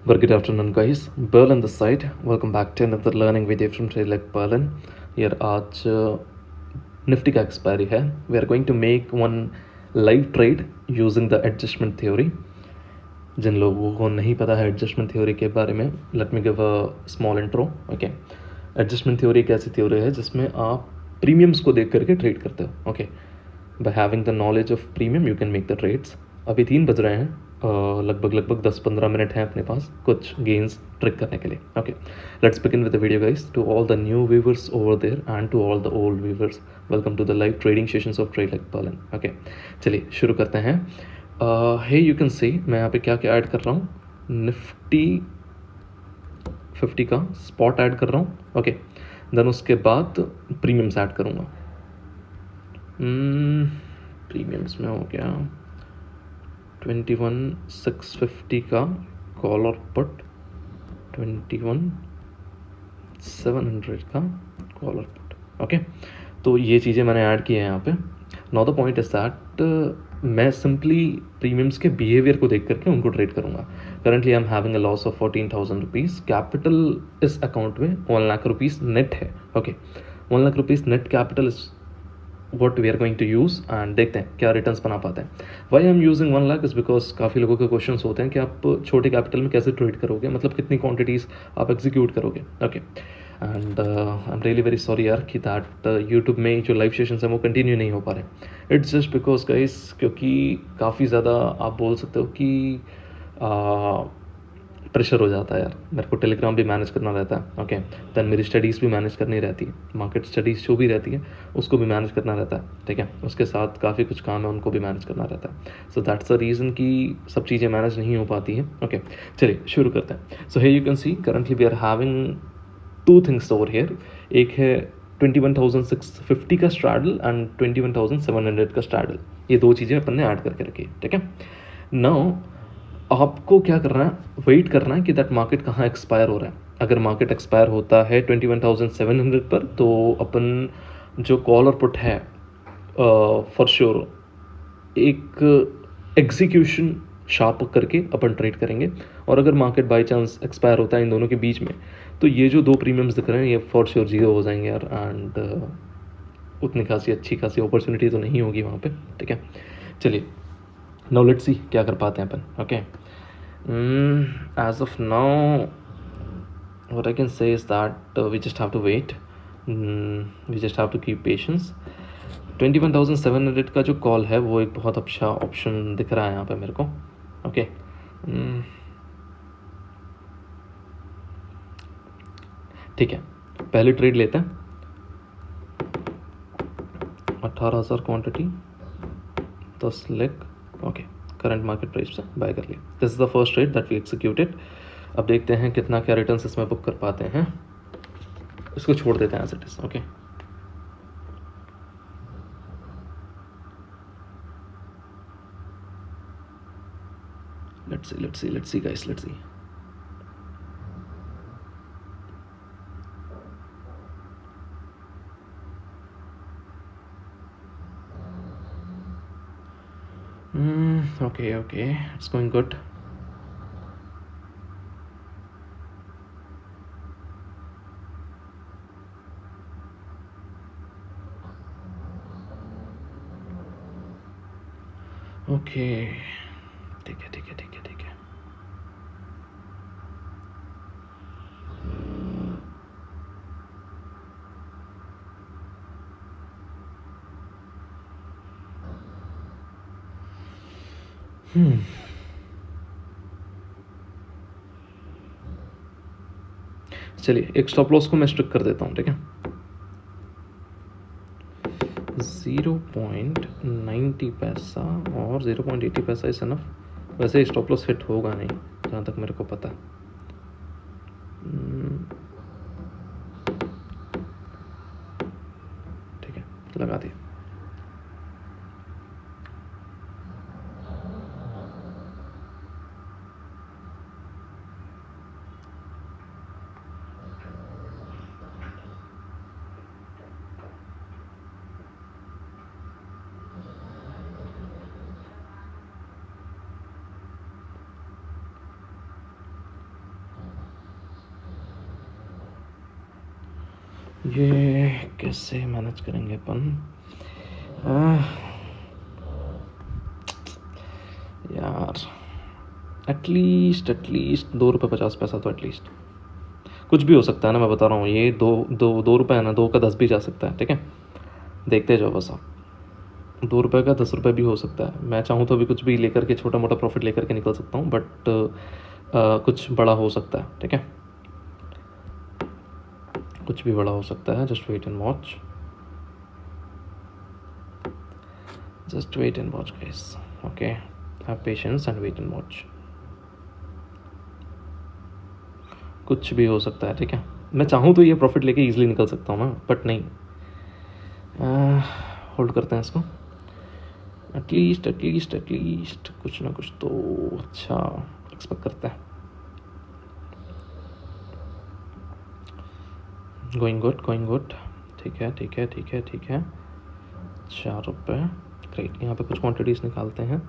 Very good afternoon, guys. Berlin this side. Welcome back to another learning video from Trade like Berlin. Here आज Nifty का expiry है. We are going to make one live trade using the adjustment theory. जिन लोगों को नहीं पता है adjustment theory के बारे में, let me give a small intro. Okay, adjustment theory एक ऐसी थ्योरी है जिसमें आप प्रीमियम्स को देख करके ट्रेड करते हो. Okay, by having the knowledge of premium you can make the trades. अभी 3 बज रहे हैं, लगभग 10-15 मिनट हैं अपने पास कुछ गेन्स ट्रिक करने के लिए. Okay, let's begin with the video guys. To all the new viewers over there and to all the old viewers, welcome to the live trading sessions of trade like Berlin. Okay, चलिए शुरू करते हैं. हे you can सी मैं यहाँ पे क्या क्या add कर रहा हूँ. निफ्टी 50 का स्पॉट ऐड कर रहा हूँ. ओके, देन उसके बाद प्रीमियम्स ऐड करूँगा. प्रीमियम्स में हो गया 21,650 का कॉल और पुट, 21,700 का कॉल और पुट. ओके, तो ये चीज़ें मैंने ऐड की है यहाँ पे. Now the point is that मैं सिंपली प्रीमियम्स के बिहेवियर को देख करके उनको ट्रेड करूँगा. Currently I am having a loss of 14,000 rupees. Capital इस अकाउंट में 1 लाख रुपीज़ नेट है. Okay, 1 lakh rupees net capital is what we are going to use and देखते हैं क्या रिटर्न्स बना पाते हैं. Why I am using 1 lakh is because काफ़ी लोगों के क्वेश्चंस होते हैं कि आप छोटे कैपिटल में कैसे ट्रेड करोगे, मतलब कितनी क्वांटिटीज़ आप एग्जीक्यूट करोगे. Okay, and I am really very sorry यार कि दैट यूट्यूब में जो लाइव सेशंस हैं वो कंटिन्यू नहीं हो पा रहे. इट्स जस्ट बिकॉज गाइस, क्योंकि काफ़ी ज़्यादा आप बोल सकते हो कि प्रेशर हो जाता है यार. मेरे को टेलीग्राम भी मैनेज करना रहता है. ओके, दैन मेरी स्टडीज़ भी मैनेज करनी रहती है. मार्केट स्टडीज़ जो भी रहती है उसको भी मैनेज करना रहता है. ठीक है, उसके साथ काफ़ी कुछ काम है उनको भी मैनेज करना रहता है. सो दैट्स द रीज़न कि सब चीज़ें मैनेज नहीं हो पाती हैं. ओके, चलिए शुरू करते हैं. So here you can see currently we are having 2 things over here. एक है 21,650 का स्ट्रैडल एंड 21,700 का स्ट्रैडल. ये 2 चीज़ें अपन ने ऐड करके रखी है. ठीक है, नाउ आपको क्या करना है, वेट करना है कि दैट मार्केट कहाँ एक्सपायर हो रहा है. अगर मार्केट एक्सपायर होता है 21,700 पर, तो अपन जो कॉल और पुट है फॉर श्योर एक एग्जीक्यूशन शार्प करके अपन ट्रेड करेंगे. और अगर मार्केट बाई चांस एक्सपायर होता है इन दोनों के बीच में, तो ये जो 2 प्रीमियम्स दिख रहे हैं ये फॉर श्योर 0 हो जाएंगे यार. एंड उतनी खासी अच्छी खासी अपॉर्चुनिटी तो नहीं होगी वहाँ पे. ठीक है, चलिए नाउ लेट्स सी क्या कर पाते हैं अपन. Okay, as of now what I can say is that we just have to wait, we just have to keep patience. 21,700 का जो कॉल है वो एक बहुत अच्छा ऑप्शन दिख रहा है यहाँ पे मेरे को. ओके, ठीक है, पहले ट्रेड लेते हैं. 18,000 quantity, 10 leg. Okay, current market price से बाय कर लिया. This is the first trade that we executed. अब देखते हैं कितना क्या रिटर्न्स इसमें बुक कर पाते हैं. इसको छोड़ देते हैं as it is. Okay, let's see guys, let's see. Okay, it's going good. Okay, ठीक है. चलिए एक स्टॉप लॉस को मैं स्ट्रिक कर देता हूँ. ठीक है, 0.90 पैसा और 0.80 पैसा इस इनफ. वैसे स्टॉप लॉस हिट होगा नहीं जहाँ तक मेरे को पता है. ठीक है, लगा दिया. ये कैसे मैनेज करेंगे अपन? आह, यार एटलीस्ट 2 रुपये 50 पैसा तो एटलीस्ट कुछ भी हो सकता है ना, मैं बता रहा हूँ। ये 2 रुपये है ना, 2 का 10 भी जा सकता है, ठीक है। देखते जाओ बस आप, 2 रुपये का 10 रुपये भी हो सकता है। मैं चाहूँ तो अभी कुछ भी लेकर के, छोटा मोटा प्रॉफिट लेकर के निकल सकता हूँ, बट कुछ बड़ा हो सकता है, ठीक है। कुछ भी बड़ा हो सकता है। Just wait and watch, just wait and watch guys, okay. Have patience and wait and watch. कुछ भी हो सकता है, ठीक है। मैं चाहूँ तो ये प्रॉफिट लेके इजीली निकल सकता हूँ ना, बट नहीं। होल्ड करते हैं इसको, एटलीस्ट कुछ ना कुछ तो अच्छा एक्सपेक्ट करते हैं। गोइंग गुड, ठीक है। 4 रुपये, ग्रेट। यहाँ पे कुछ क्वांटिटीज निकालते हैं।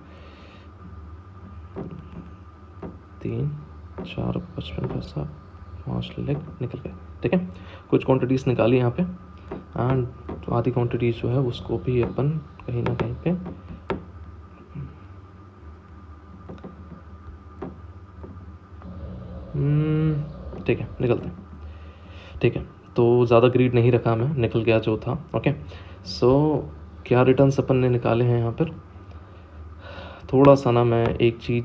3, 4, 55 पैसा, 5 लेग निकल गए, ठीक है। कुछ क्वांटिटीज निकाली यहाँ पे, एंड आधी क्वांटिटीज जो है उसको भी अपन कहीं ना कहीं पे ठीक है, निकलते हैं, ठीक है। तो ज़्यादा ग्रीड नहीं रखा मैं, निकल गया जो था, ओके। सो क्या रिटर्न्स अपन ने निकाले हैं यहाँ पर? थोड़ा सा ना, मैं एक चीज़,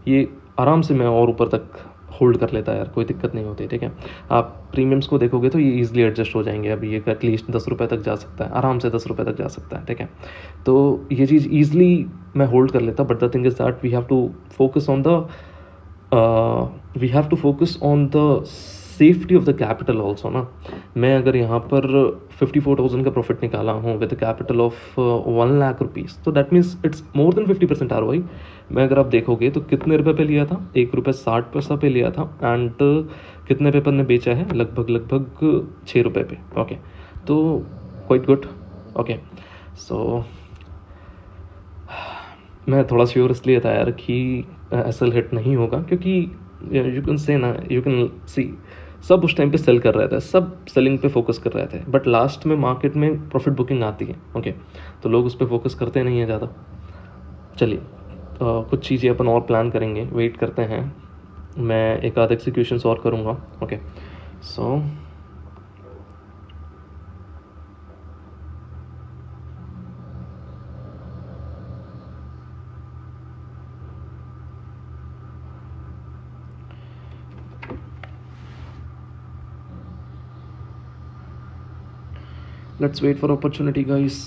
ये आराम से मैं और ऊपर तक होल्ड कर लेता है यार, कोई दिक्कत नहीं होती, ठीक है। आप प्रीमियम्स को देखोगे तो ये ईजिली एडजस्ट हो जाएंगे। अभी ये एटलीस्ट 10 रुपये तक जा सकता है, आराम से 10 रुपये तक जा सकता है, ठीक है। तो ये चीज़ ईजिली मैं होल्ड कर लेता, but the thing is that we have to focus on the safety of the capital also ना। मैं अगर यहाँ पर 54,000 का प्रॉफिट निकाला हूँ with capital of 1 lakh rupees, तो that means it's more than 50% ROI। मैं अगर आप देखोगे तो कितने रुपए पे लिया था? 1 रुपये 60 पैसा पे लिया था, एंड कितने पे अपन ने बेचा है? लगभग 6 रुपये पे, ओके। तो क्वाइट गुड, ओके। सो मैं थोड़ा श्योर इसलिए था यार कि एसएल हिट नहीं होगा, क्योंकि यू कैन से ना, यू कैन सी सब उस टाइम पे सेल कर रहे थे, सब सेलिंग पे फोकस कर रहे थे, बट लास्ट में मार्केट में प्रॉफिट बुकिंग आती है, ओके। तो लोग उस पर फोकस करते नहीं हैं ज़्यादा। चलिए, कुछ चीज़ें अपन और प्लान करेंगे, वेट करते हैं। मैं एक आध एग्जीक्यूशंस और करूँगा, okay. So let's wait for opportunity guys.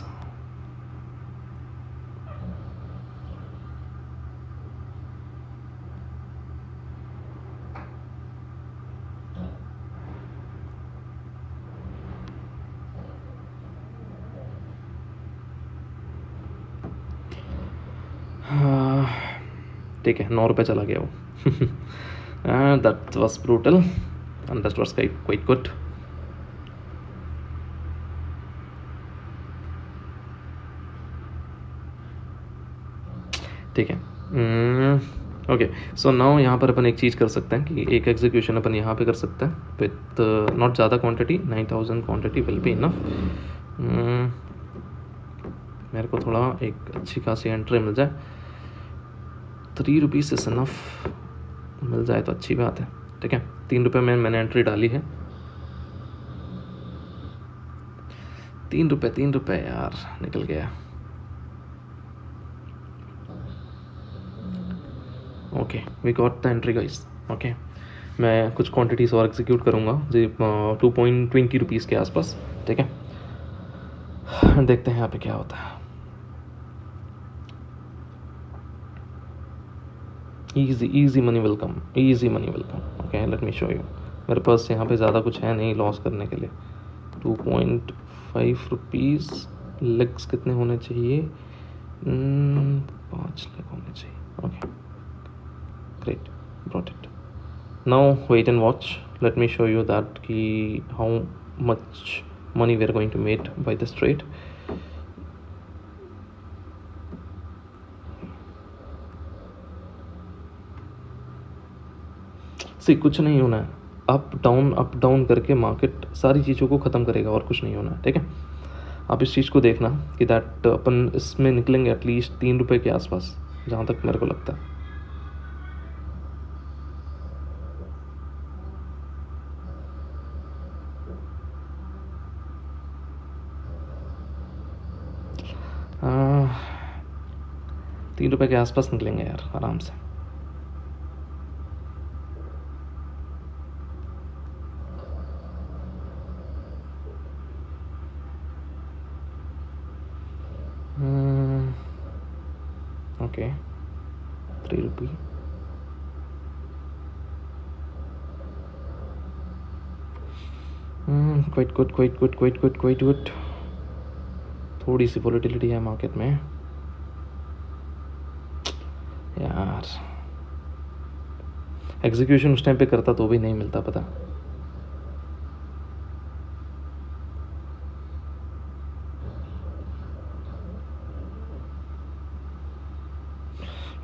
ठीक है, 9 रुपये चला गया वो that was brutal and that was quite good. ठीक है, ओके। सो नाउ यहाँ पर अपन एक चीज़ कर सकते हैं कि एक एग्जीक्यूशन अपन यहाँ पे कर सकते हैं विथ नॉट ज़्यादा quantity, 9,000 quantity will be enough. मेरे को थोड़ा एक अच्छी खासी एंट्री मिल जाए, 3 रुपीज़ इज इनफ, मिल जाए तो अच्छी बात है, ठीक है। 3 रुपये में मैंने एंट्री डाली है। 3 रुपये यार, निकल गया, okay. We got the entry guys, okay. मैं कुछ क्वांटिटीज़ और एग्जीक्यूट करूँगा जी, 2.20 रुपीज़ के आसपास, ठीक है। देखते हैं यहाँ पे क्या होता है। easy money will come, okay, let me show you। मेरे पास यहाँ पे ज़्यादा कुछ है नहीं लॉस करने के लिए। 2.5 रुपीज़, लेग्स कितने होने चाहिए? 5 लेग होने चाहिए, okay, great, brought it. Now wait and watch, let me show you that कि how much money we are going to make by this trade। See कुछ नहीं होना है, अप डाउन करके मार्केट सारी चीज़ों को ख़त्म करेगा और कुछ नहीं होना, ठीक है। आप इस चीज़ को देखना कि दैट अपन इसमें निकलेंगे एटलीस्ट 3 रुपये के आसपास, जहाँ तक मेरे को लगता है। आ, 3 रुपये के आसपास निकलेंगे यार आराम से। ओके 3 रुपये, क्वाइट गुड। थोड़ी सी वॉलेटिलिटी है मार्केट में यार, एग्जीक्यूशन उस टाइम पे करता तो भी नहीं मिलता पता।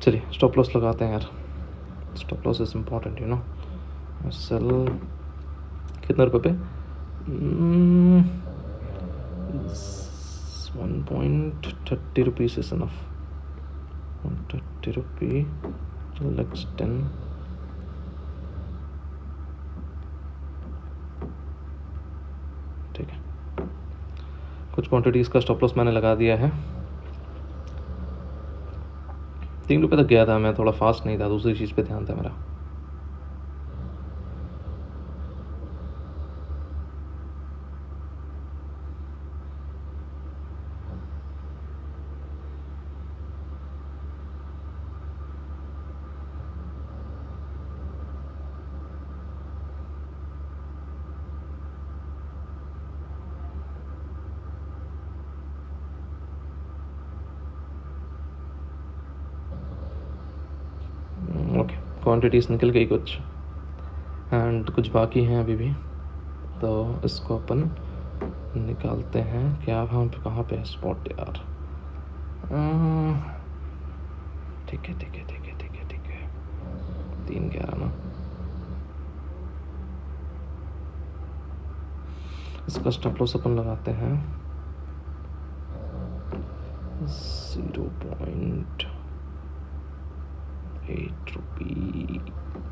चलिए स्टॉप लॉस लगाते हैं यार, stop loss is important, you know. Sell कितने रुपए पे? 1.30 rupees is enough. 130 rupee let's 10। ठीक है, कुछ क्वांटिटीज का स्टॉप लॉस मैंने लगा दिया है। 3 रुपये तक गया था, मैं थोड़ा फास्ट नहीं था, दूसरी चीज़ पे ध्यान था मेरा। ओके, क्वांटिटीज़ निकल गई कुछ एंड कुछ बाकी हैं अभी भी, तो इसको अपन निकालते हैं। क्या हम कहाँ पे है स्पॉट यार? ठीक है 3.11 ना, इसका स्टॉप लॉस अपन लगाते हैं 0.8 रुपी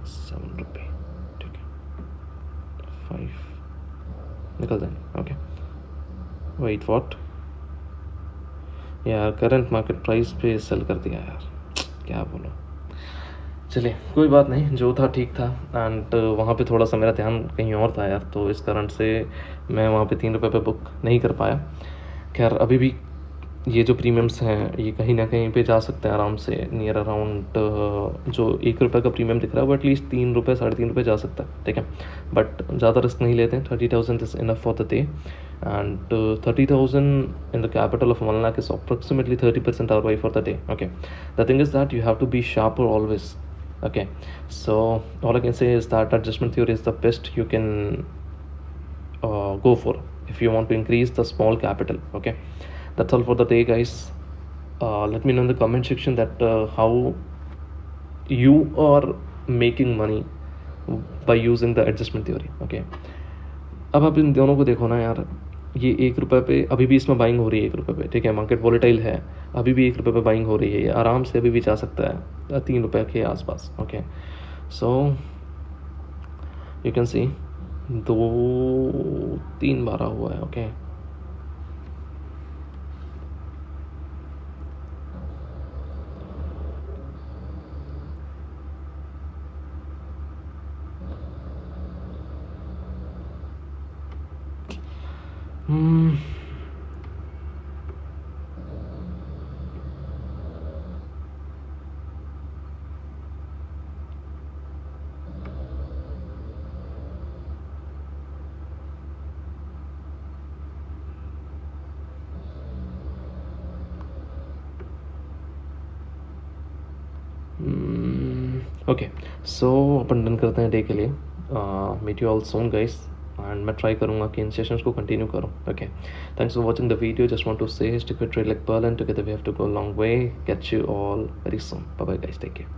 7 रुपये, ठीक है 5 निकल जाएंगे। ओके वेट व्हाट यार, करंट मार्केट प्राइस पे सेल कर दिया यार, क्या बोलूँ। चलिए कोई बात नहीं, जो था ठीक था। एंड वहाँ पे थोड़ा सा मेरा ध्यान कहीं और था यार, तो इस कारण से मैं वहाँ पे 3 रुपये पे बुक नहीं कर पाया। खैर अभी भी ये जो प्रीमियम्स हैं ये कहीं ना कहीं पे जा सकते हैं आराम से, नियर अराउंड जो 1 रुपये का प्रीमियम दिख रहा है वो एटलीस्ट 3 रुपये 3.5 रुपये जा सकता है, ठीक है। बट ज़्यादा रिस्क नहीं लेते हैं, 30,000 is enough for the day and 30,000 in the capital of 1 lakh is approximately 30% ROI for the day. Okay, the thing is that you have to be sharper always. Okay, so all I can say is that adjustment theory is the best you can go for if you want to increase the small capital. Okay, that's all for the day guys. Let me know in the comment section that how you are making money by using the adjustment theory. Okay, अब आप इन दोनों को देखो ना यार, ये 1 रुपये पे अभी भी इसमें बाइंग हो रही है 1 रुपये पे, ठीक है। मार्केट वॉलेटाइल है, अभी भी 1 रुपये पे बाइंग हो रही है, ये आराम से अभी भी जा सकता है 3 रुपये के आसपास। Okay so you can see 2-3 बार हुआ है। ओके ओके सो अपन डन करते हैं डे के लिए। Meet you all soon guys, and मैं ट्राई करूँगा कि इन सेशंस को कंटिन्यू करूँ। Okay thanks for watching the video, just want to say stick with trade like pearl and together we have to go long way. Catch you all very soon, bye bye guys, take care.